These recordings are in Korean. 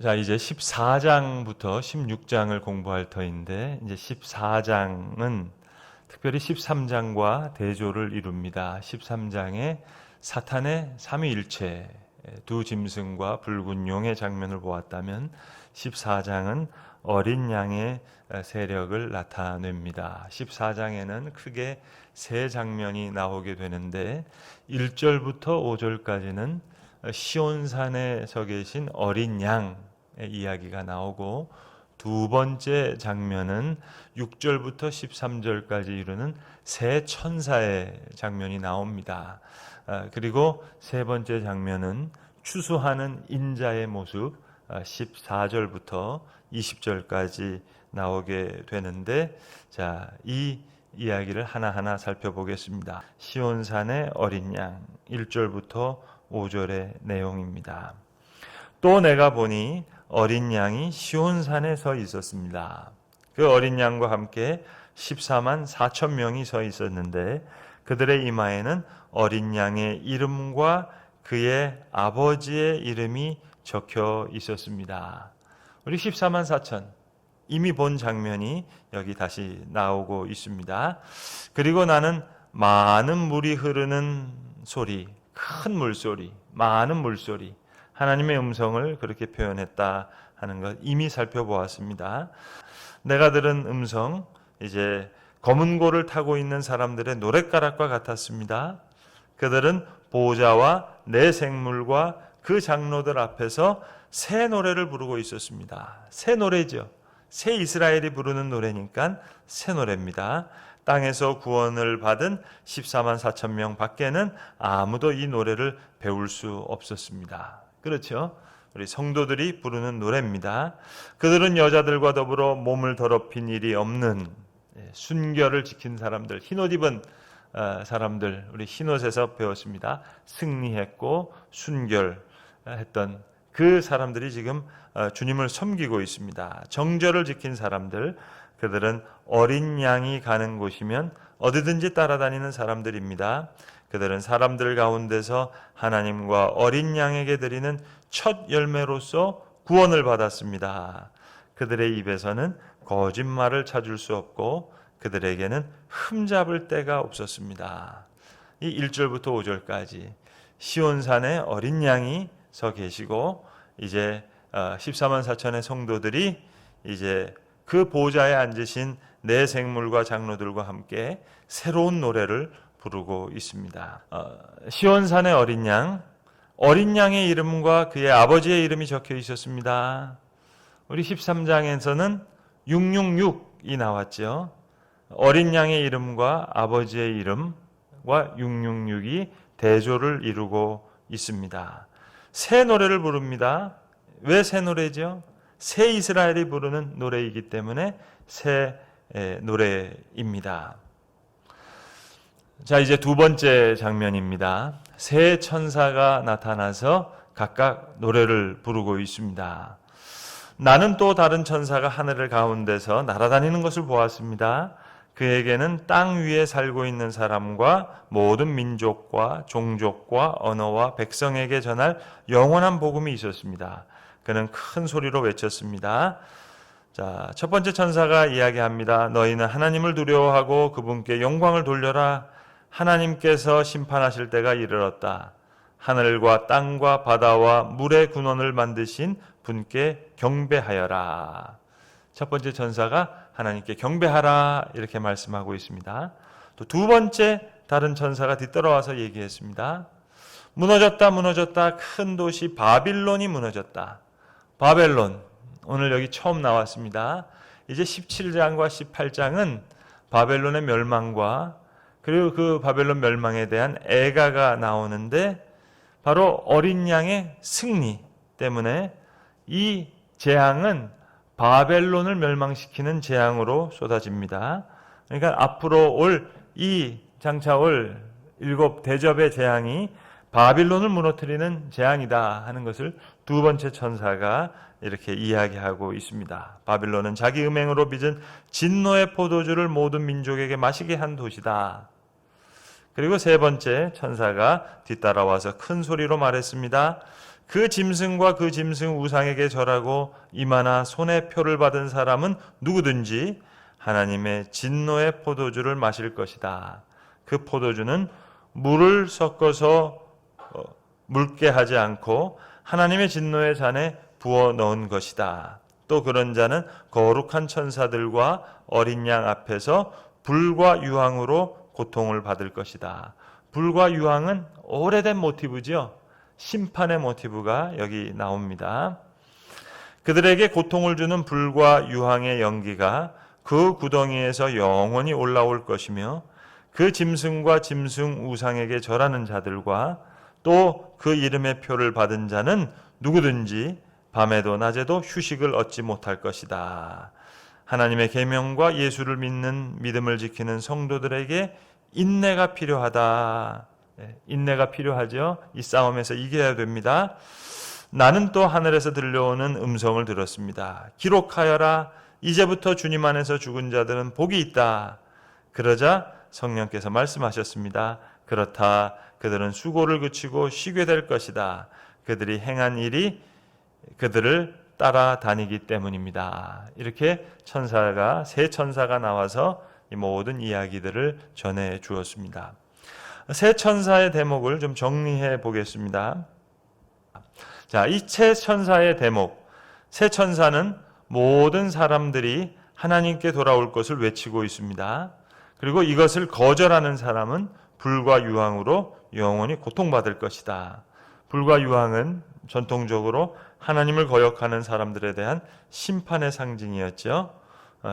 자, 이제 14장부터 16장을 공부할 터인데, 이제 14장은 특별히 13장과 대조를 이룹니다. 13장에 사탄의 삼위일체, 두 짐승과 붉은 용의 장면을 보았다면 14장은 어린 양의 세력을 나타냅니다. 14장에는 크게 세 장면이 나오게 되는데 1절부터 5절까지는 시온산에 서 계신 어린 양의 이야기가 나오고, 두 번째 장면은 6절부터 13절까지 이르는 세 천사의 장면이 나옵니다. 그리고 세 번째 장면은 추수하는 인자의 모습 14절부터 20절까지 나오게 되는데, 자, 이 이야기를 하나하나 살펴보겠습니다. 시온산의 어린 양 1절부터 5절의 내용입니다. 또 내가 보니 어린 양이 시온산에 서 있었습니다. 그 어린 양과 함께 14만 4천 명이 서 있었는데 그들의 이마에는 어린 양의 이름과 그의 아버지의 이름이 적혀 있었습니다. 우리 14만 4천 이미 본 장면이 여기 다시 나오고 있습니다. 그리고 나는 많은 물이 흐르는 소리, 큰 물소리, 많은 물소리, 하나님의 음성을 그렇게 표현했다 하는 것 이미 살펴보았습니다. 내가 들은 음성, 이제 검은 고를 타고 있는 사람들의 노랫가락과 같았습니다. 그들은 보좌와 네 생물과 그 장로들 앞에서 새 노래를 부르고 있었습니다. 새 노래죠. 새 이스라엘이 부르는 노래니까 새 노래입니다. 땅에서 구원을 받은 14만 4천 명 밖에는 아무도 이 노래를 배울 수 없었습니다. 그렇죠? 우리 성도들이 부르는 노래입니다. 그들은 여자들과 더불어 몸을 더럽힌 일이 없는 순결을 지킨 사람들, 흰옷 입은 사람들, 우리 흰옷에서 배웠습니다. 승리했고 순결했던 그 사람들이 지금 주님을 섬기고 있습니다. 정절을 지킨 사람들, 그들은 어린 양이 가는 곳이면 어디든지 따라다니는 사람들입니다. 그들은 사람들 가운데서 하나님과 어린 양에게 드리는 첫 열매로서 구원을 받았습니다. 그들의 입에서는 거짓말을 찾을 수 없고 그들에게는 흠잡을 데가 없었습니다. 이 1절부터 5절까지 시온산에 어린 양이 서 계시고 이제 14만 4천의 성도들이 이제 그 보좌에 앉으신 네 생물과 장로들과 함께 새로운 노래를 부르고 있습니다. 시온산의 어린 양의 이름과 그의 아버지의 이름이 적혀 있었습니다. 우리 13장에서는 666이 나왔죠. 어린 양의 이름과 아버지의 이름과 666이 대조를 이루고 있습니다. 새 노래를 부릅니다. 왜 새 노래죠? 새 이스라엘이 부르는 노래이기 때문에 새 노래입니다. 자, 이제 두 번째 장면입니다. 세 천사가 나타나서 각각 노래를 부르고 있습니다. 나는 또 다른 천사가 하늘 가운데서 날아다니는 것을 보았습니다. 그에게는 땅 위에 살고 있는 사람과 모든 민족과 종족과 언어와 백성에게 전할 영원한 복음이 있었습니다. 그는 큰 소리로 외쳤습니다. 자, 첫 번째 천사가 이야기합니다. 너희는 하나님을 두려워하고 그분께 영광을 돌려라. 하나님께서 심판하실 때가 이르렀다. 하늘과 땅과 바다와 물의 근원을 만드신 분께 경배하여라. 첫 번째 천사가 하나님께 경배하라 이렇게 말씀하고 있습니다. 또 두 번째 다른 천사가 뒤따라와서 얘기했습니다. 무너졌다 무너졌다, 큰 도시 바빌론이 무너졌다. 바벨론, 오늘 여기 처음 나왔습니다. 이제 17장과 18장은 바벨론의 멸망과 그리고 그 바벨론 멸망에 대한 애가가 나오는데 바로 어린 양의 승리 때문에 이 재앙은 바벨론을 멸망시키는 재앙으로 쏟아집니다. 그러니까 앞으로 장차 올 7 대접의 재앙이 바빌론을 무너뜨리는 재앙이다 하는 것을 두 번째 천사가 이렇게 이야기하고 있습니다. 바빌론은 자기 음행으로 빚은 진노의 포도주를 모든 민족에게 마시게 한 도시다. 그리고 세 번째 천사가 뒤따라와서 큰 소리로 말했습니다. 그 짐승과 그 짐승 우상에게 절하고 이마나 손에 표를 받은 사람은 누구든지 하나님의 진노의 포도주를 마실 것이다. 그 포도주는 물을 섞어서 묽게 하지 않고 하나님의 진노의 잔에 부어 넣은 것이다. 또 그런 자는 거룩한 천사들과 어린 양 앞에서 불과 유황으로 고통을 받을 것이다. 불과 유황은 오래된 모티브죠. 심판의 모티브가 여기 나옵니다. 그들에게 고통을 주는 불과 유황의 연기가 그 구덩이에서 영원히 올라올 것이며 그 짐승과 짐승 우상에게 절하는 자들과 또 그 이름의 표를 받은 자는 누구든지 밤에도 낮에도 휴식을 얻지 못할 것이다. 하나님의 계명과 예수를 믿는 믿음을 지키는 성도들에게 인내가 필요하다. 인내가 필요하죠. 이 싸움에서 이겨야 됩니다. 나는 또 하늘에서 들려오는 음성을 들었습니다. 기록하여라. 이제부터 주님 안에서 죽은 자들은 복이 있다. 그러자 성령께서 말씀하셨습니다. 그렇다. 그들은 수고를 그치고 쉬게 될 것이다. 그들이 행한 일이 그들을 따라다니기 때문입니다. 이렇게 세 천사가 나와서 이 모든 이야기들을 전해 주었습니다. 세 천사의 대목을 좀 정리해 보겠습니다. 자, 이 세 천사의 대목. 세 천사는 모든 사람들이 하나님께 돌아올 것을 외치고 있습니다. 그리고 이것을 거절하는 사람은 불과 유황으로 영원히 고통받을 것이다. 불과 유황은 전통적으로 하나님을 거역하는 사람들에 대한 심판의 상징이었죠.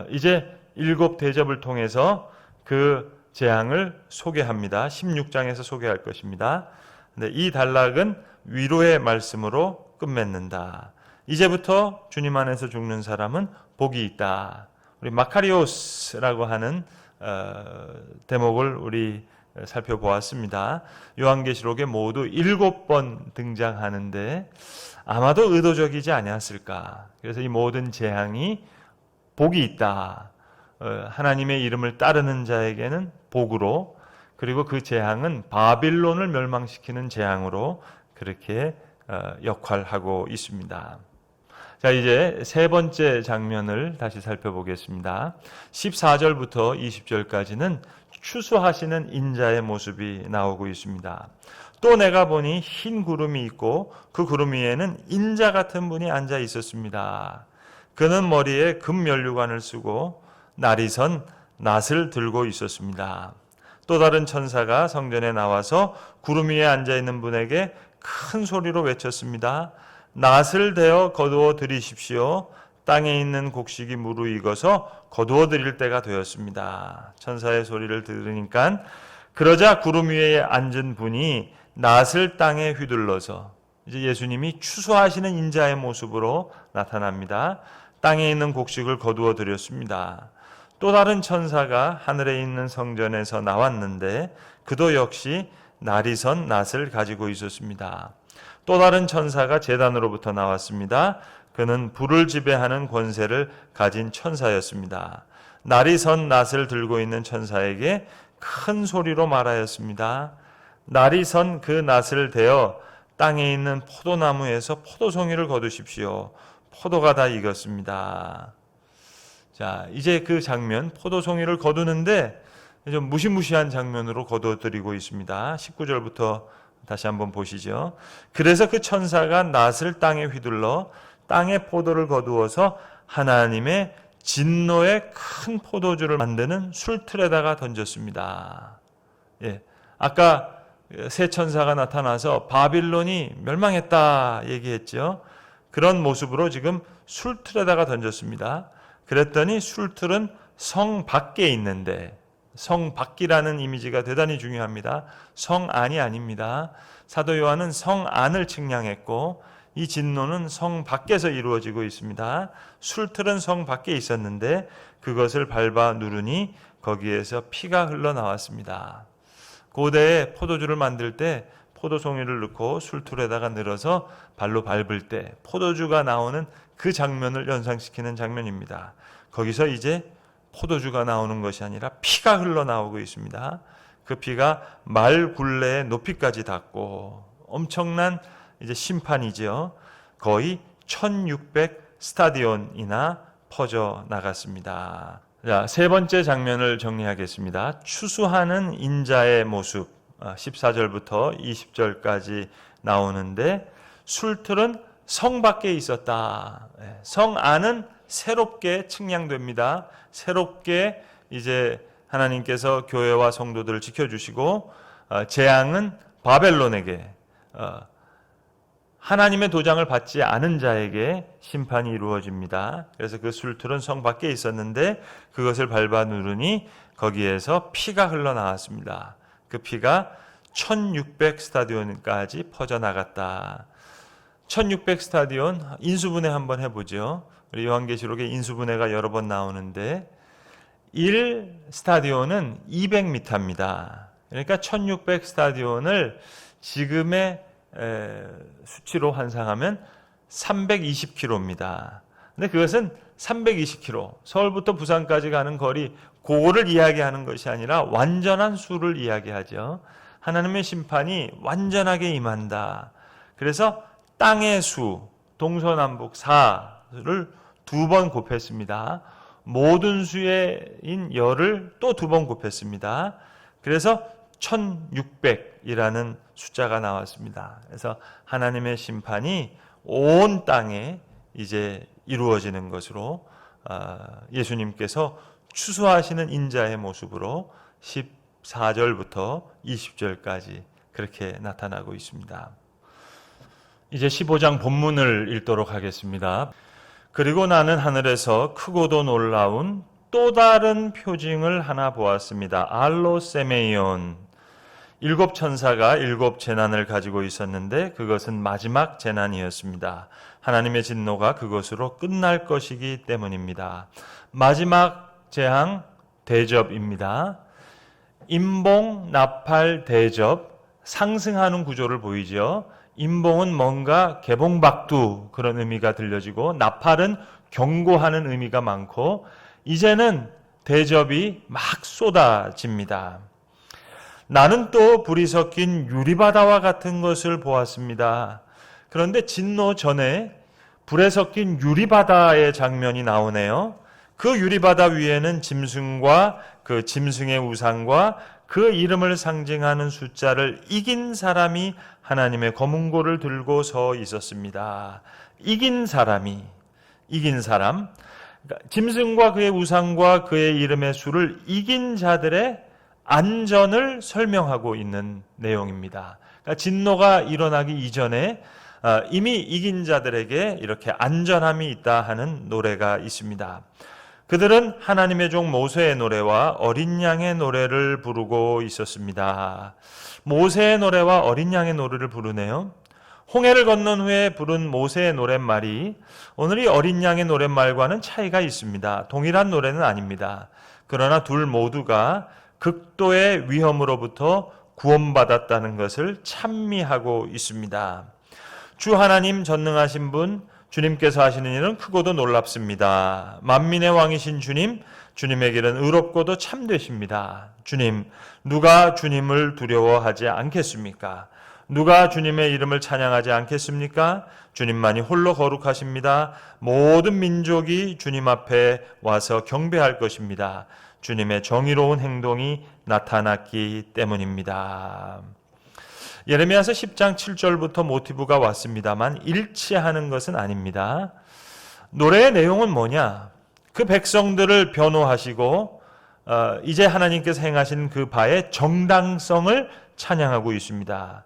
이제 7 대접을 통해서 그 재앙을 소개합니다. 16장에서 소개할 것입니다. 근데 이 단락은 위로의 말씀으로 끝맺는다. 이제부터 주님 안에서 죽는 사람은 복이 있다. 우리 마카리오스라고 하는 대목을 우리 살펴보았습니다. 요한계시록에 모두 7번 등장하는데 아마도 의도적이지 아니었을까. 그래서 이 모든 재앙이 복이 있다. 하나님의 이름을 따르는 자에게는 복으로, 그리고 그 재앙은 바빌론을 멸망시키는 재앙으로 그렇게 역할하고 있습니다. 자, 이제 세 번째 장면을 다시 살펴보겠습니다. 14절부터 20절까지는 추수하시는 인자의 모습이 나오고 있습니다. 또 내가 보니 흰 구름이 있고 그 구름 위에는 인자 같은 분이 앉아 있었습니다. 그는 머리에 금면류관을 쓰고 날이 선 낫을 들고 있었습니다. 또 다른 천사가 성전에 나와서 구름 위에 앉아 있는 분에게 큰 소리로 외쳤습니다. 낫을 대어 거두어 드리십시오. 땅에 있는 곡식이 무르익어서 거두어 드릴 때가 되었습니다. 천사의 소리를 들으니까 그러자 구름 위에 앉은 분이 낫을 땅에 휘둘러서, 이제 예수님이 추수하시는 인자의 모습으로 나타납니다. 땅에 있는 곡식을 거두어 드렸습니다. 또 다른 천사가 하늘에 있는 성전에서 나왔는데 그도 역시 날이 선 낫을 가지고 있었습니다. 또 다른 천사가 제단으로부터 나왔습니다. 그는 불을 지배하는 권세를 가진 천사였습니다. 날이 선 낫을 들고 있는 천사에게 큰 소리로 말하였습니다. 날이 선 그 낫을 대어 땅에 있는 포도나무에서 포도송이를 거두십시오. 포도가 다 익었습니다. 자, 이제 그 장면, 포도송이를 거두는데 좀 무시무시한 장면으로 거두어드리고 있습니다. 19절부터 다시 한번 보시죠. 그래서 그 천사가 낫을 땅에 휘둘러 땅에 포도를 거두어서 하나님의 진노의 큰 포도주를 만드는 술틀에다가 던졌습니다. 예, 아까 세 천사가 나타나서 바빌론이 멸망했다 얘기했죠. 그런 모습으로 지금 술틀에다가 던졌습니다. 그랬더니 술틀은 성 밖에 있는데, 성 밖이라는 이미지가 대단히 중요합니다. 성 안이 아닙니다. 사도 요한은 성 안을 측량했고 이 진노는 성 밖에서 이루어지고 있습니다. 술틀은 성 밖에 있었는데 그것을 밟아 누르니 거기에서 피가 흘러나왔습니다. 고대에 포도주를 만들 때 포도송이를 넣고 술틀에다가 늘어서 발로 밟을 때 포도주가 나오는 그 장면을 연상시키는 장면입니다. 거기서 이제 포도주가 나오는 것이 아니라 피가 흘러나오고 있습니다. 그 피가 말 굴레의 높이까지 닿고 엄청난 이제 심판이죠. 거의 1600 스타디온이나 퍼져 나갔습니다. 자, 세 번째 장면을 정리하겠습니다. 추수하는 인자의 모습, 14절부터 20절까지 나오는데, 술틀은 성 밖에 있었다. 성 안은 새롭게 측량됩니다. 새롭게 이제 하나님께서 교회와 성도들을 지켜주시고, 재앙은 바벨론에게, 하나님의 도장을 받지 않은 자에게 심판이 이루어집니다. 그래서 그 술틀은 성 밖에 있었는데 그것을 밟아 누르니 거기에서 피가 흘러나왔습니다. 그 피가 1600 스타디온까지 퍼져나갔다. 1600 스타디온 인수분해 한번 해보죠. 우리 요한계시록에 인수분해가 여러 번 나오는데 1 스타디온은 200m입니다. 그러니까 1600 스타디온을 지금의 수치로 환상하면 320km입니다. 근데 그것은 320km, 서울부터 부산까지 가는 거리, 그거를 이야기하는 것이 아니라 완전한 수를 이야기하죠. 하나님의 심판이 완전하게 임한다. 그래서 땅의 수, 동서남북 4를 2번 곱했습니다. 모든 수인 열을 또 2번 곱했습니다. 그래서 1600이라는 숫자가 나왔습니다. 그래서 하나님의 심판이 온 땅에 이제 이루어지는 것으로 예수님께서 추수하시는 인자의 모습으로 14절부터 20절까지 그렇게 나타나고 있습니다. 이제 15장 본문을 읽도록 하겠습니다. 그리고 나는 하늘에서 크고도 놀라운 또 다른 표징을 하나 보았습니다. 알로세메이온. 7 천사가 7 재난을 가지고 있었는데 그것은 마지막 재난이었습니다. 하나님의 진노가 그것으로 끝날 것이기 때문입니다. 마지막 재앙 대접입니다. 임봉, 나팔, 대접, 상승하는 구조를 보이죠. 임봉은 뭔가 개봉박두 그런 의미가 들려지고, 나팔은 경고하는 의미가 많고, 이제는 대접이 막 쏟아집니다. 나는 또 불이 섞인 유리바다와 같은 것을 보았습니다. 그런데 진노 전에 불에 섞인 유리바다의 장면이 나오네요. 그 유리바다 위에는 짐승과 그 짐승의 우상과 그 이름을 상징하는 숫자를 이긴 사람이 하나님의 검은고를 들고 서 있었습니다. 이긴 사람, 짐승과 그의 우상과 그의 이름의 수를 이긴 자들의 안전을 설명하고 있는 내용입니다. 그러니까 진노가 일어나기 이전에 이미 이긴 자들에게 이렇게 안전함이 있다 하는 노래가 있습니다. 그들은 하나님의 종 모세의 노래와 어린 양의 노래를 부르고 있었습니다. 모세의 노래와 어린 양의 노래를 부르네요. 홍해를 건넌 후에 부른 모세의 노랫말이 오늘 이 어린 양의 노랫말과는 차이가 있습니다. 동일한 노래는 아닙니다. 그러나 둘 모두가 극도의 위험으로부터 구원받았다는 것을 찬미하고 있습니다. 주 하나님 전능하신 분, 주님께서 하시는 일은 크고도 놀랍습니다. 만민의 왕이신 주님, 주님의 길은 의롭고도 참되십니다. 주님, 누가 주님을 두려워하지 않겠습니까? 누가 주님의 이름을 찬양하지 않겠습니까? 주님만이 홀로 거룩하십니다. 모든 민족이 주님 앞에 와서 경배할 것입니다. 주님의 정의로운 행동이 나타났기 때문입니다. 예레미야서 10장 7절부터 모티브가 왔습니다만 일치하는 것은 아닙니다. 노래의 내용은 뭐냐? 그 백성들을 변호하시고 이제 하나님께서 행하신 그 바의 정당성을 찬양하고 있습니다.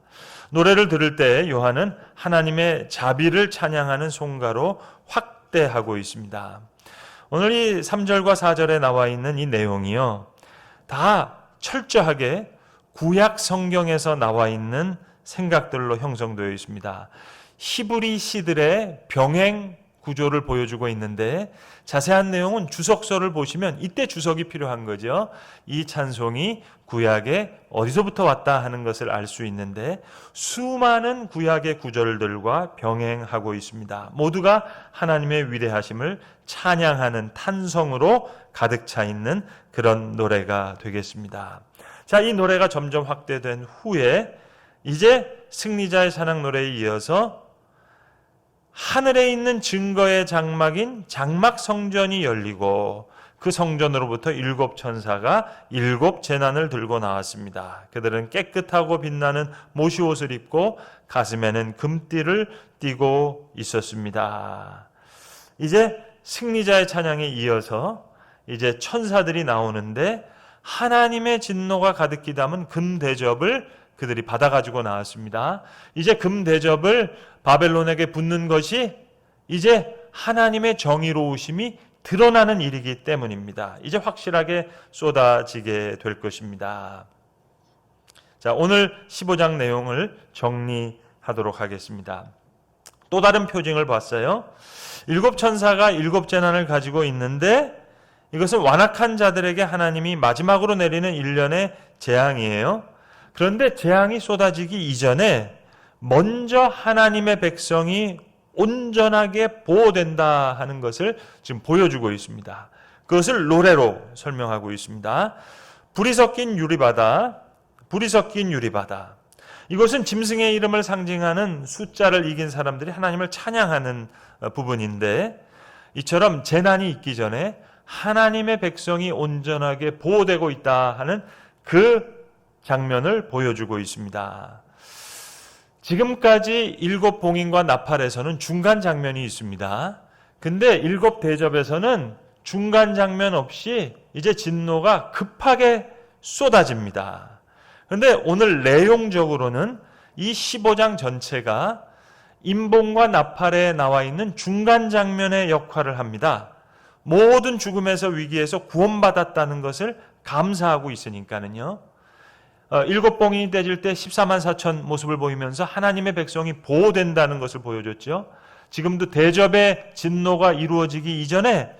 노래를 들을 때 요한은 하나님의 자비를 찬양하는 송가로 확대하고 있습니다. 오늘 이 3절과 4절에 나와 있는 이 내용이요, 다 철저하게 구약 성경에서 나와 있는 생각들로 형성되어 있습니다. 히브리 시들의 병행 구조를 보여주고 있는데 자세한 내용은 주석서를 보시면 이때 주석이 필요한 거죠. 이 찬송이 구약에 어디서부터 왔다 하는 것을 알 수 있는데 수많은 구약의 구절들과 병행하고 있습니다. 모두가 하나님의 위대하심을 찬양하는 탄성으로 가득 차 있는 그런 노래가 되겠습니다. 자, 이 노래가 점점 확대된 후에 이제 승리자의 찬양 노래에 이어서 하늘에 있는 증거의 장막인 장막 성전이 열리고 그 성전으로부터 7 천사가 7 제난을 들고 나왔습니다. 그들은 깨끗하고 빛나는 모시옷을 입고 가슴에는 금띠를 띠고 있었습니다. 이제 승리자의 찬양에 이어서 이제 천사들이 나오는데 하나님의 진노가 가득히 담은 금대접을 그들이 받아가지고 나왔습니다. 이제 금대접을 바벨론에게 붓는 것이 이제 하나님의 정의로우심이 드러나는 일이기 때문입니다. 이제 확실하게 쏟아지게 될 것입니다. 자, 오늘 15장 내용을 정리하도록 하겠습니다. 또 다른 표징을 봤어요. 7 천사가 7 제난을 가지고 있는데 이것은 완악한 자들에게 하나님이 마지막으로 내리는 일련의 재앙이에요. 그런데 재앙이 쏟아지기 이전에 먼저 하나님의 백성이 온전하게 보호된다 하는 것을 지금 보여주고 있습니다. 그것을 노래로 설명하고 있습니다. 불이 섞인 유리바다, 불이 섞인 유리바다. 이것은 짐승의 이름을 상징하는 숫자를 이긴 사람들이 하나님을 찬양하는 부분인데, 이처럼 재난이 있기 전에 하나님의 백성이 온전하게 보호되고 있다 하는 그 장면을 보여주고 있습니다. 지금까지 7 봉인과 나팔에서는 중간 장면이 있습니다. 근데 7 대접에서는 중간 장면 없이 이제 진노가 급하게 쏟아집니다. 그런데 오늘 내용적으로는 이 15장 전체가 임봉과 나팔에 나와 있는 중간 장면의 역할을 합니다. 모든 죽음에서 위기에서 구원받았다는 것을 감사하고 있으니까는요. 7 봉인이 떼질 때 14만 4천 모습을 보이면서 하나님의 백성이 보호된다는 것을 보여줬죠. 지금도 대접의 진노가 이루어지기 이전에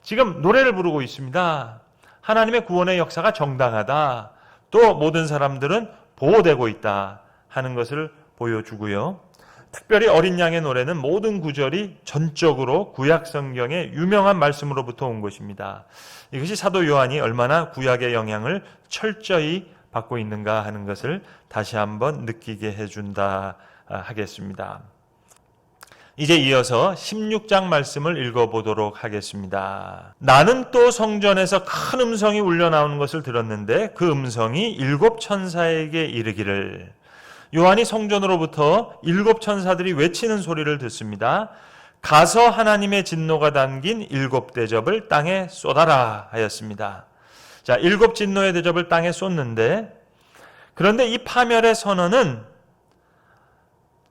지금 노래를 부르고 있습니다. 하나님의 구원의 역사가 정당하다. 또 모든 사람들은 보호되고 있다 하는 것을 보여주고요. 특별히 어린 양의 노래는 모든 구절이 전적으로 구약 성경의 유명한 말씀으로부터 온 것입니다. 이것이 사도 요한이 얼마나 구약의 영향을 철저히 받고 있는가 하는 것을 다시 한번 느끼게 해준다 하겠습니다. 이제 이어서 16장 말씀을 읽어보도록 하겠습니다. 나는 또 성전에서 큰 음성이 울려 나오는 것을 들었는데 그 음성이 7 천사에게 이르기를, 요한이 성전으로부터 7 천사들이 외치는 소리를 듣습니다. 가서 하나님의 진노가 담긴 7 대접을 땅에 쏟아라 하였습니다. 자, 7 진노의 대접을 땅에 쏟는데, 그런데 이 파멸의 선언은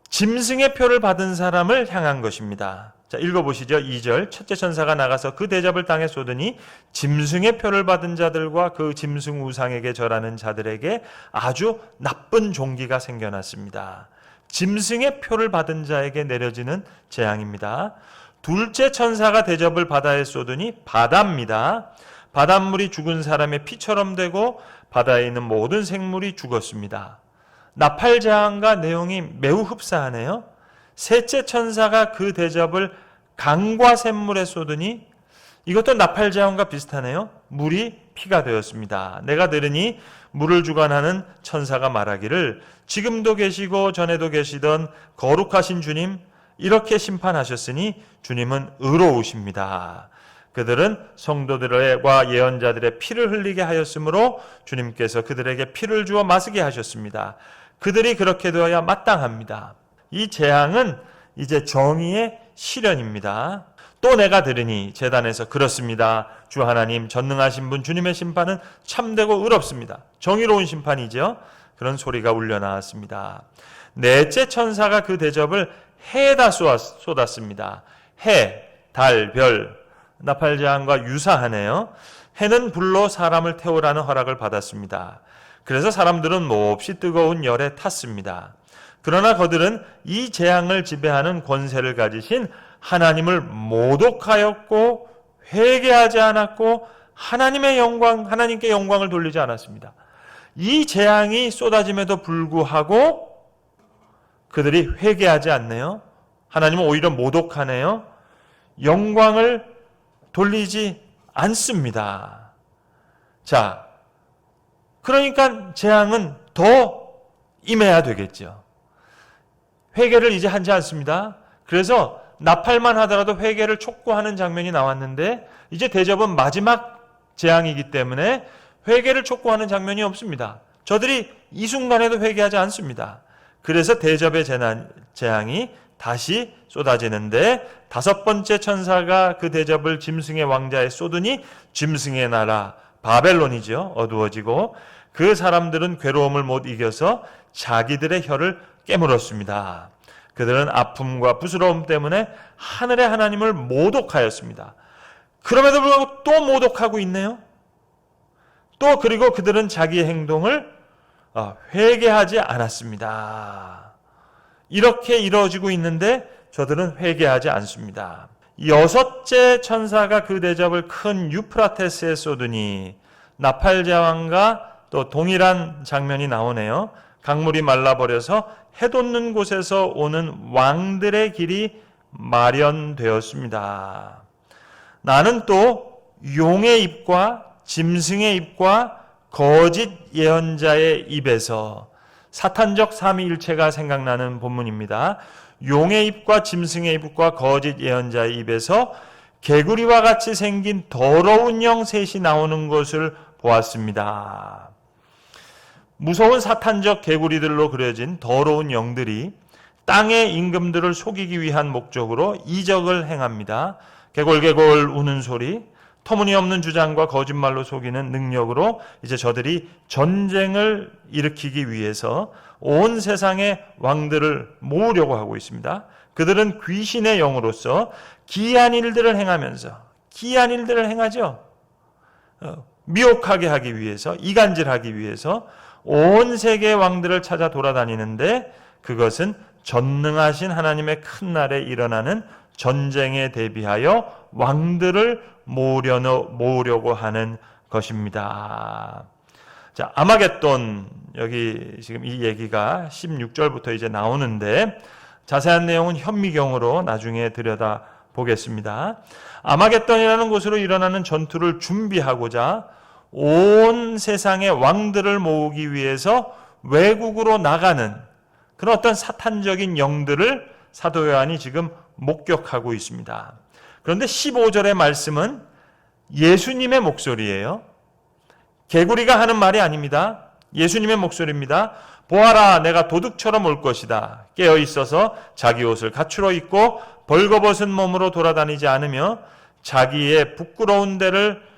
짐승의 표를 받은 사람을 향한 것입니다. 자, 읽어보시죠. 2절. 첫째 천사가 나가서 그 대접을 땅에 쏟으니 짐승의 표를 받은 자들과 그 짐승 우상에게 절하는 자들에게 아주 나쁜 종기가 생겨났습니다. 짐승의 표를 받은 자에게 내려지는 재앙입니다. 둘째 천사가 대접을 바다에 쏟으니 바다입니다. 바닷물이 죽은 사람의 피처럼 되고 바다에 있는 모든 생물이 죽었습니다. 나팔 재앙과 내용이 매우 흡사하네요. 셋째 천사가 그 대접을 강과 샘물에 쏟으니 이것도 나팔 재앙과 비슷하네요. 물이 피가 되었습니다. 내가 들으니 물을 주관하는 천사가 말하기를, 지금도 계시고 전에도 계시던 거룩하신 주님, 이렇게 심판하셨으니 주님은 의로우십니다. 그들은 성도들과 예언자들의 피를 흘리게 하였으므로 주님께서 그들에게 피를 주어 마시게 하셨습니다. 그들이 그렇게 되어야 마땅합니다. 이 재앙은 이제 정의의 실현입니다. 또 내가 들으니 제단에서 그렇습니다. 주 하나님 전능하신 분 주님의 심판은 참되고 의롭습니다. 정의로운 심판이죠. 그런 소리가 울려 나왔습니다. 넷째 천사가 그 대접을 해에다 쏟았습니다. 해, 달, 별, 나팔 재앙과 유사하네요. 해는 불로 사람을 태우라는 허락을 받았습니다. 그래서 사람들은 몹시 뜨거운 열에 탔습니다. 그러나 그들은 이 재앙을 지배하는 권세를 가지신 하나님을 모독하였고 회개하지 않았고 하나님께 영광을 돌리지 않았습니다. 이 재앙이 쏟아짐에도 불구하고 그들이 회개하지 않네요. 하나님은 오히려 모독하네요. 영광을 돌리지 않습니다. 자, 그러니까 재앙은 더 임해야 되겠죠. 회개를 이제 하지 않습니다. 그래서 나팔만 하더라도 회개를 촉구하는 장면이 나왔는데 이제 대접은 마지막 재앙이기 때문에 회개를 촉구하는 장면이 없습니다. 저들이 이 순간에도 회개하지 않습니다. 그래서 대접의 재앙이 다시 쏟아지는데 다섯 번째 천사가 그 대접을 짐승의 왕자에 쏟으니 짐승의 나라 바벨론이죠. 어두워지고 그 사람들은 괴로움을 못 이겨서 자기들의 혀를 깨물었습니다. 그들은 아픔과 부스러움 때문에 하늘의 하나님을 모독하였습니다. 그럼에도 불구하고 또 모독하고 있네요. 또 그리고 그들은 자기의 행동을 회개하지 않았습니다. 이렇게 이루어지고 있는데 저들은 회개하지 않습니다. 여섯째 천사가 그 대접을 큰 유프라테스에 쏟으니 나팔제왕과 또 동일한 장면이 나오네요. 강물이 말라버려서 해돋는 곳에서 오는 왕들의 길이 마련되었습니다. 나는 또 용의 입과 짐승의 입과 거짓 예언자의 입에서 사탄적 삼위일체가 생각나는 본문입니다. 용의 입과 짐승의 입과 거짓 예언자의 입에서 개구리와 같이 생긴 더러운 영 셋이 나오는 것을 보았습니다. 무서운 사탄적 개구리들로 그려진 더러운 영들이 땅의 임금들을 속이기 위한 목적으로 이적을 행합니다. 개골개골 우는 소리, 터무니없는 주장과 거짓말로 속이는 능력으로 이제 저들이 전쟁을 일으키기 위해서 온 세상의 왕들을 모으려고 하고 있습니다. 그들은 귀신의 영으로서 기이한 일들을 행하죠. 미혹하게 하기 위해서, 이간질하기 위해서 온 세계의 왕들을 찾아 돌아다니는데 그것은 전능하신 하나님의 큰 날에 일어나는 전쟁에 대비하여 왕들을 모으려고 하는 것입니다. 자, 아마겟돈, 여기 지금 이 얘기가 16절부터 이제 나오는데 자세한 내용은 현미경으로 나중에 들여다 보겠습니다. 아마겟돈이라는 곳으로 일어나는 전투를 준비하고자 온 세상의 왕들을 모으기 위해서 외국으로 나가는 그런 어떤 사탄적인 영들을 사도 요한이 지금 목격하고 있습니다. 그런데 15절의 말씀은 예수님의 목소리예요. 개구리가 하는 말이 아닙니다. 예수님의 목소리입니다. 보아라, 내가 도둑처럼 올 것이다. 깨어 있어서 자기 옷을 갖추러 입고 벌거벗은 몸으로 돌아다니지 않으며 자기의 부끄러운 데를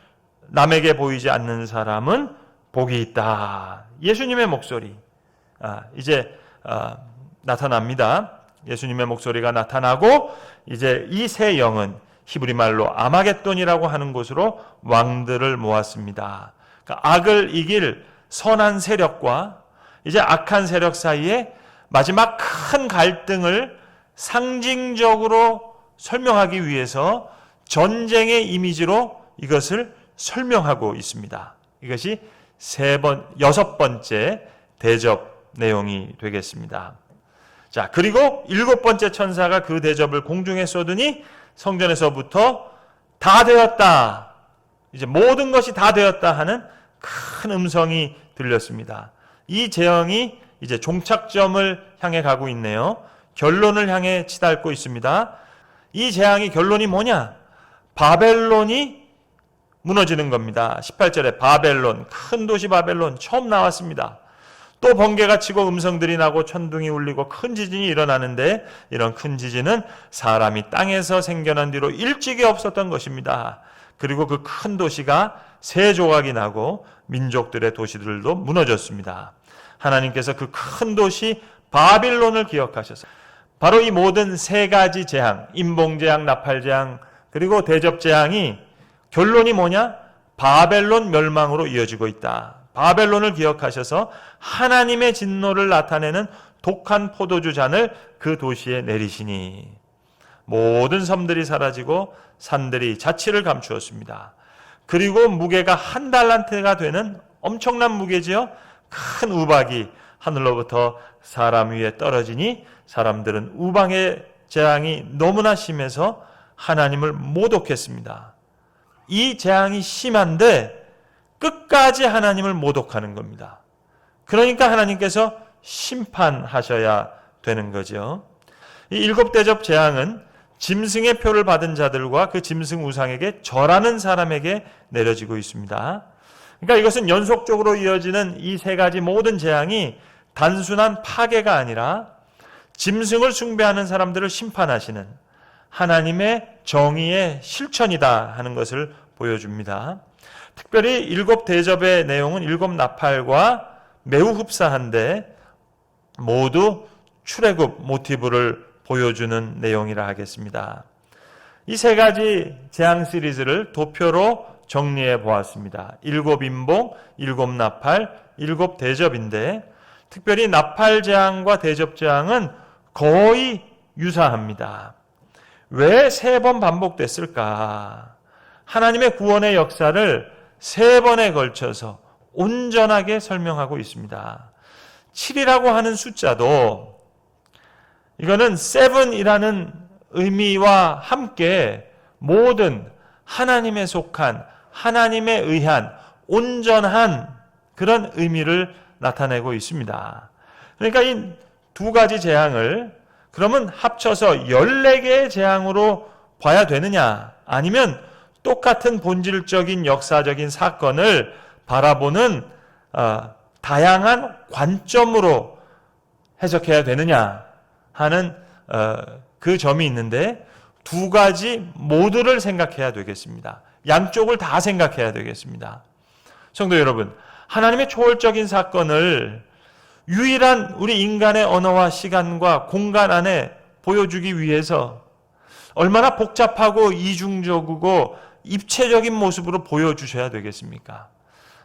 남에게 보이지 않는 사람은 복이 있다. 예수님의 목소리 이제 나타납니다. 예수님의 목소리가 나타나고 이제 이 세 영은 히브리 말로 아마겟돈이라고 하는 곳으로 왕들을 모았습니다. 그러니까 악을 이길 선한 세력과 이제 악한 세력 사이에 마지막 큰 갈등을 상징적으로 설명하기 위해서 전쟁의 이미지로 이것을 설명하고 있습니다. 이것이 여섯 번째 대접 내용이 되겠습니다. 자, 그리고 일곱 번째 천사가 그 대접을 공중에 쏟으니 성전에서부터 다 되었다. 이제 모든 것이 다 되었다 하는 큰 음성이 들렸습니다. 이 재앙이 이제 종착점을 향해 가고 있네요. 결론을 향해 치닫고 있습니다. 이 재앙의 결론이 뭐냐? 바벨론이 무너지는 겁니다. 18절에 바벨론, 큰 도시 바벨론 처음 나왔습니다. 또 번개가 치고 음성들이 나고 천둥이 울리고 큰 지진이 일어나는데 이런 큰 지진은 사람이 땅에서 생겨난 뒤로 일찍이 없었던 것입니다. 그리고 그 큰 도시가 세 조각이 나고 민족들의 도시들도 무너졌습니다. 하나님께서 그 큰 도시 바빌론을 기억하셔서 바로 이 모든 세 가지 재앙, 인봉재앙, 나팔재앙, 그리고 대접재앙이 결론이 뭐냐? 바벨론 멸망으로 이어지고 있다. 바벨론을 기억하셔서 하나님의 진노를 나타내는 독한 포도주 잔을 그 도시에 내리시니 모든 섬들이 사라지고 산들이 자취를 감추었습니다. 그리고 무게가 1달란트가 되는 엄청난 무게지요. 큰 우박이 하늘로부터 사람 위에 떨어지니 사람들은 우방의 재앙이 너무나 심해서 하나님을 모독했습니다. 이 재앙이 심한데 끝까지 하나님을 모독하는 겁니다. 그러니까 하나님께서 심판하셔야 되는 거죠. 이 일곱 대접 재앙은 짐승의 표를 받은 자들과 그 짐승 우상에게 절하는 사람에게 내려지고 있습니다. 그러니까 이것은 연속적으로 이어지는 이 세 가지 모든 재앙이 단순한 파괴가 아니라 짐승을 숭배하는 사람들을 심판하시는 하나님의 정의의 실천이다 하는 것을 보여줍니다. 특별히 일곱 대접의 내용은 일곱 나팔과 매우 흡사한데 모두 출애굽 모티브를 보여주는 내용이라 하겠습니다. 이 세 가지 재앙 시리즈를 도표로 정리해 보았습니다. 일곱 인봉, 일곱 나팔, 일곱 대접인데 특별히 나팔 재앙과 대접 재앙은 거의 유사합니다. 왜 세 번 반복됐을까? 하나님의 구원의 역사를 세 번에 걸쳐서 온전하게 설명하고 있습니다. 7이라고 하는 숫자도 이거는 7이라는 의미와 함께 모든 하나님에 속한 하나님에 의한 온전한 그런 의미를 나타내고 있습니다. 그러니까 이 두 가지 재앙을 그러면 합쳐서 14개의 재앙으로 봐야 되느냐 아니면 똑같은 본질적인 역사적인 사건을 바라보는 다양한 관점으로 해석해야 되느냐 하는 그 점이 있는데 두 가지 모두를 생각해야 되겠습니다. 양쪽을 다 생각해야 되겠습니다. 성도 여러분, 하나님의 초월적인 사건을 유일한 우리 인간의 언어와 시간과 공간 안에 보여주기 위해서 얼마나 복잡하고 이중적이고 입체적인 모습으로 보여주셔야 되겠습니까?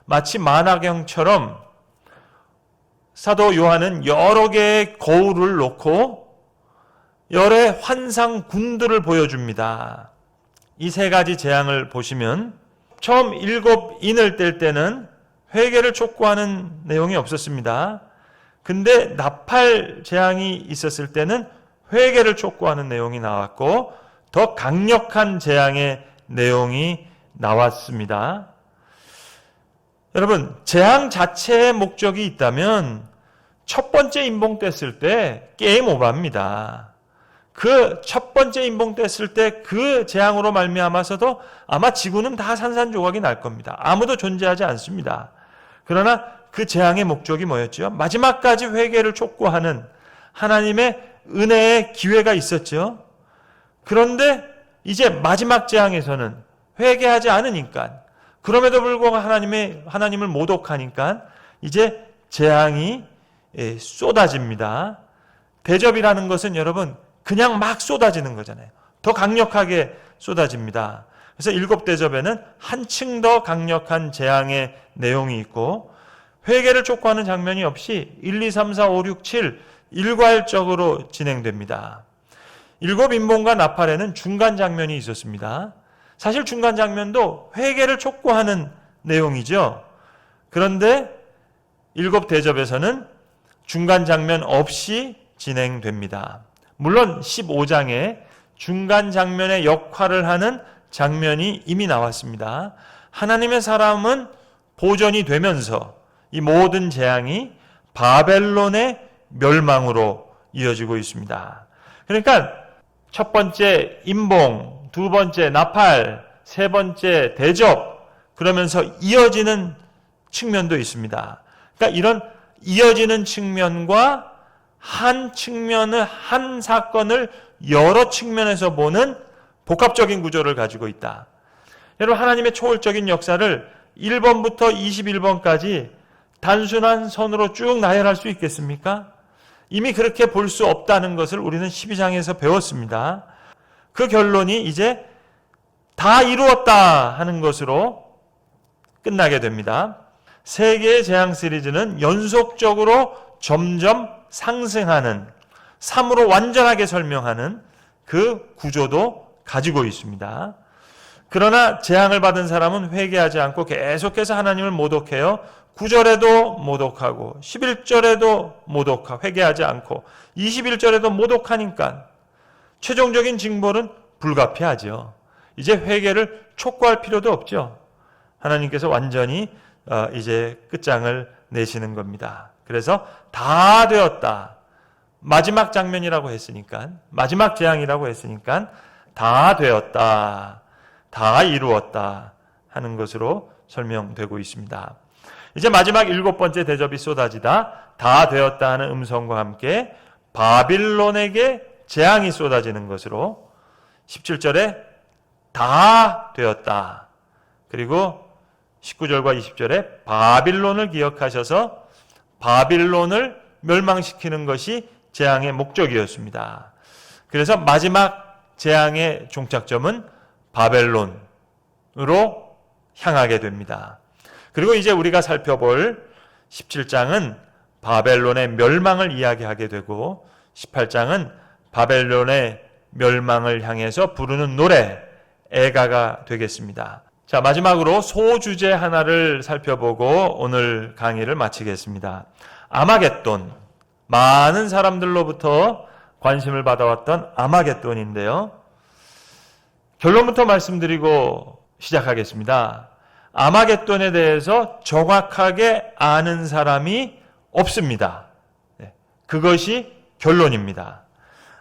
마치 만화경처럼 사도 요한은 여러 개의 거울을 놓고 여러 환상 군들을 보여줍니다. 이 세 가지 재앙을 보시면 처음 일곱 인을 뗄 때는 회개를 촉구하는 내용이 없었습니다. 근데 나팔 재앙이 있었을 때는 회개를 촉구하는 내용이 나왔고 더 강력한 재앙의 내용이 나왔습니다. 여러분, 재앙 자체의 목적이 있다면 첫 번째 인봉 뗐을 때 게임 오버입니다. 그 첫 번째 인봉 뗐을 때 그 재앙으로 말미암아서도 아마 지구는 다 산산조각이 날 겁니다. 아무도 존재하지 않습니다. 그러나 그 재앙의 목적이 뭐였죠? 마지막까지 회개를 촉구하는 하나님의 은혜의 기회가 있었죠. 그런데 이제 마지막 재앙에서는 회개하지 않으니까 그럼에도 불구하고 하나님을 모독하니까 이제 재앙이 쏟아집니다. 대접이라는 것은 여러분 그냥 막 쏟아지는 거잖아요. 더 강력하게 쏟아집니다. 그래서 일곱 대접에는 한층 더 강력한 재앙의 내용이 있고 회개를 촉구하는 장면이 없이 1, 2, 3, 4, 5, 6, 7 일괄적으로 진행됩니다. 일곱 인봉과 나팔에는 중간 장면이 있었습니다. 사실 중간 장면도 회개를 촉구하는 내용이죠. 그런데 일곱 대접에서는 중간 장면 없이 진행됩니다. 물론 15장에 중간 장면의 역할을 하는 장면이 이미 나왔습니다. 하나님의 사람은 보존이 되면서 이 모든 재앙이 바벨론의 멸망으로 이어지고 있습니다. 그러니까 첫 번째 인봉, 두 번째 나팔, 세 번째 대접 그러면서 이어지는 측면도 있습니다. 그러니까 이런 이어지는 측면과 한 측면을 한 사건을 여러 측면에서 보는 복합적인 구조를 가지고 있다. 여러분 하나님의 초월적인 역사를 1번부터 21번까지 단순한 선으로 쭉 나열할 수 있겠습니까? 이미 그렇게 볼 수 없다는 것을 우리는 12장에서 배웠습니다. 그 결론이 이제 다 이루었다 하는 것으로 끝나게 됩니다. 세 개의 재앙 시리즈는 연속적으로 점점 상승하는 3으로 완전하게 설명하는 그 구조도 가지고 있습니다. 그러나 재앙을 받은 사람은 회개하지 않고 계속해서 하나님을 모독해요. 9절에도 모독하고 11절에도 모독하고 회개하지 않고 21절에도 모독하니까 최종적인 징벌은 불가피하죠. 이제 회개를 촉구할 필요도 없죠. 하나님께서 완전히 이제 끝장을 내시는 겁니다. 그래서 다 되었다. 마지막 장면이라고 했으니까, 마지막 재앙이라고 했으니까 다 되었다, 다 이루었다 하는 것으로 설명되고 있습니다. 이제 마지막 7번째 대접이 쏟아지다, 다 되었다 하는 음성과 함께 바빌론에게 재앙이 쏟아지는 것으로 17절에 다 되었다. 그리고 19절과 20절에 바빌론을 기억하셔서 바빌론을 멸망시키는 것이 재앙의 목적이었습니다. 그래서 마지막 재앙의 종착점은 바벨론으로 향하게 됩니다. 그리고 이제 우리가 살펴볼 17장은 바벨론의 멸망을 이야기하게 되고 18장은 바벨론의 멸망을 향해서 부르는 노래, 애가가 되겠습니다. 자, 마지막으로 소주제 하나를 살펴보고 오늘 강의를 마치겠습니다. 아마겟돈, 많은 사람들로부터 관심을 받아왔던 아마겟돈인데요. 결론부터 말씀드리고 시작하겠습니다. 아마겟돈에 대해서 정확하게 아는 사람이 없습니다. 그것이 결론입니다.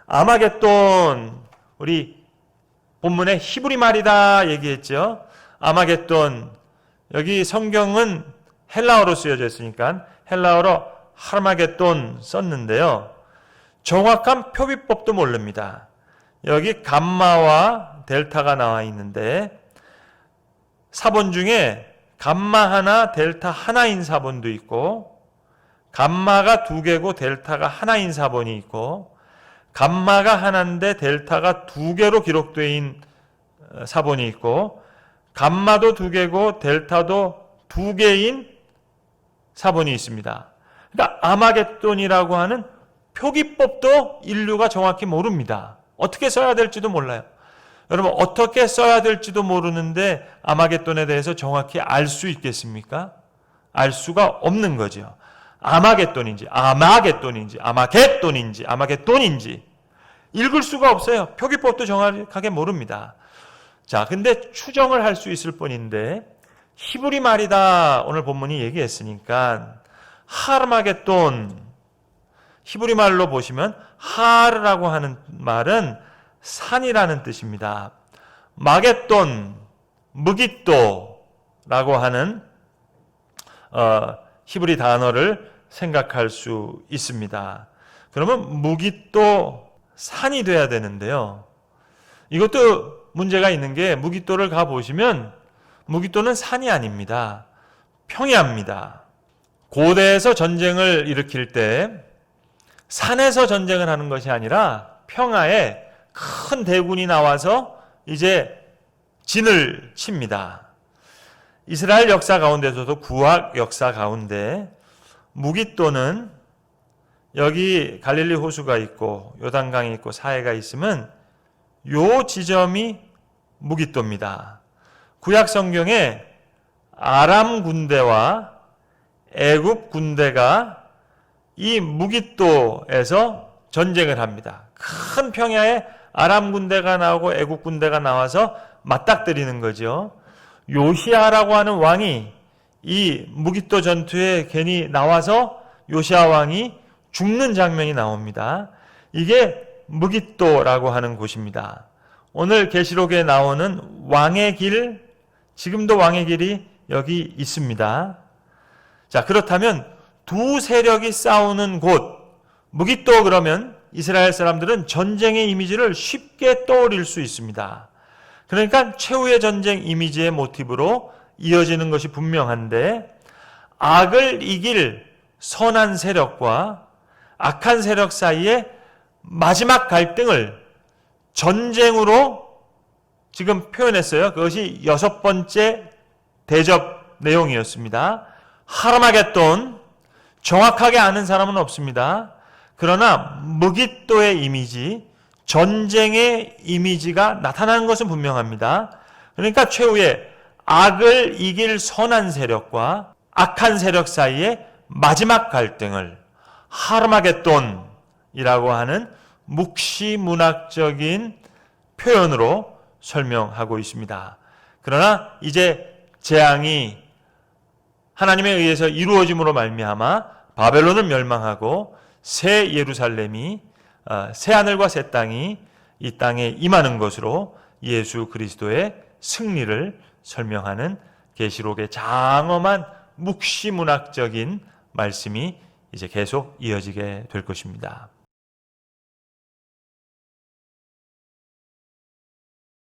아마겟돈, 우리 본문에 히브리 말이다 얘기했죠. 아마겟돈, 여기 성경은 헬라어로 쓰여져 있으니까 헬라어로 하르마겟돈 썼는데요. 정확한 표비법도 모릅니다. 여기 감마와 델타가 나와 있는데 사본 중에 감마 하나, 델타 하나인 사본도 있고, 감마가 2개고 델타가 하나인 사본이 있고, 감마가 하나인데 델타가 2개로 기록되어 있는 사본이 있고, 감마도 2개고 델타도 2개인 사본이 있습니다. 그러니까 아마겟돈이라고 하는 표기법도 인류가 정확히 모릅니다. 어떻게 써야 될지도 몰라요. 여러분, 어떻게 써야 될지도 모르는데 아마겟돈에 대해서 정확히 알 수 있겠습니까? 알 수가 없는 거죠. 아마겟돈인지 아마겟돈인지 읽을 수가 없어요. 표기법도 정확하게 모릅니다. 자, 근데 추정을 할 수 있을 뿐인데 히브리 말이다 오늘 본문이 얘기했으니까 하르마겟돈, 히브리 말로 보시면 하르라고 하는 말은 산이라는 뜻입니다. 마겟돈, 무깃도라고 하는 히브리 단어를 생각할 수 있습니다. 그러면 무깃도 산이 돼야 되는데요. 이것도 문제가 있는 게 무깃도를 가보시면 무깃도는 산이 아닙니다. 평야입니다. 고대에서 전쟁을 일으킬 때 산에서 전쟁을 하는 것이 아니라 평야에 큰 대군이 나와서 이제 진을 칩니다. 이스라엘 역사 가운데서도 구약 역사 가운데 무깃도는 여기 갈릴리 호수가 있고 요단강이 있고 사해가 있으면 요 지점이 무깃도입니다. 구약 성경에 아람 군대와 애굽 군대가 이 무깃도에서 전쟁을 합니다. 큰 평야에 아람 군대가 나오고 애굽 군대가 나와서 맞닥뜨리는 거죠. 요시아라고 하는 왕이 이 무깃도 전투에 괜히 나와서 요시아 왕이 죽는 장면이 나옵니다. 이게 무깃도라고 하는 곳입니다. 오늘 계시록에 나오는 왕의 길, 지금도 왕의 길이 여기 있습니다. 자, 그렇다면 두 세력이 싸우는 곳, 무깃도 그러면 이스라엘 사람들은 전쟁의 이미지를 쉽게 떠올릴 수 있습니다. 그러니까 최후의 전쟁 이미지의 모티브로 이어지는 것이 분명한데 악을 이길 선한 세력과 악한 세력 사이에 마지막 갈등을 전쟁으로 지금 표현했어요. 그것이 6번째 대접 내용이었습니다. 하르마겟돈, 정확하게 아는 사람은 없습니다. 그러나 무깃도의 이미지, 전쟁의 이미지가 나타나는 것은 분명합니다. 그러니까 최후의 악을 이길 선한 세력과 악한 세력 사이의 마지막 갈등을 하르마겟돈이라고 하는 묵시문학적인 표현으로 설명하고 있습니다. 그러나 이제 재앙이 하나님에 의해서 이루어짐으로 말미암아 바벨론은 멸망하고 새 예루살렘이 새 하늘과 새 땅이 이 땅에 임하는 것으로 예수 그리스도의 승리를 설명하는 계시록의 장엄한 묵시문학적인 말씀이 이제 계속 이어지게 될 것입니다.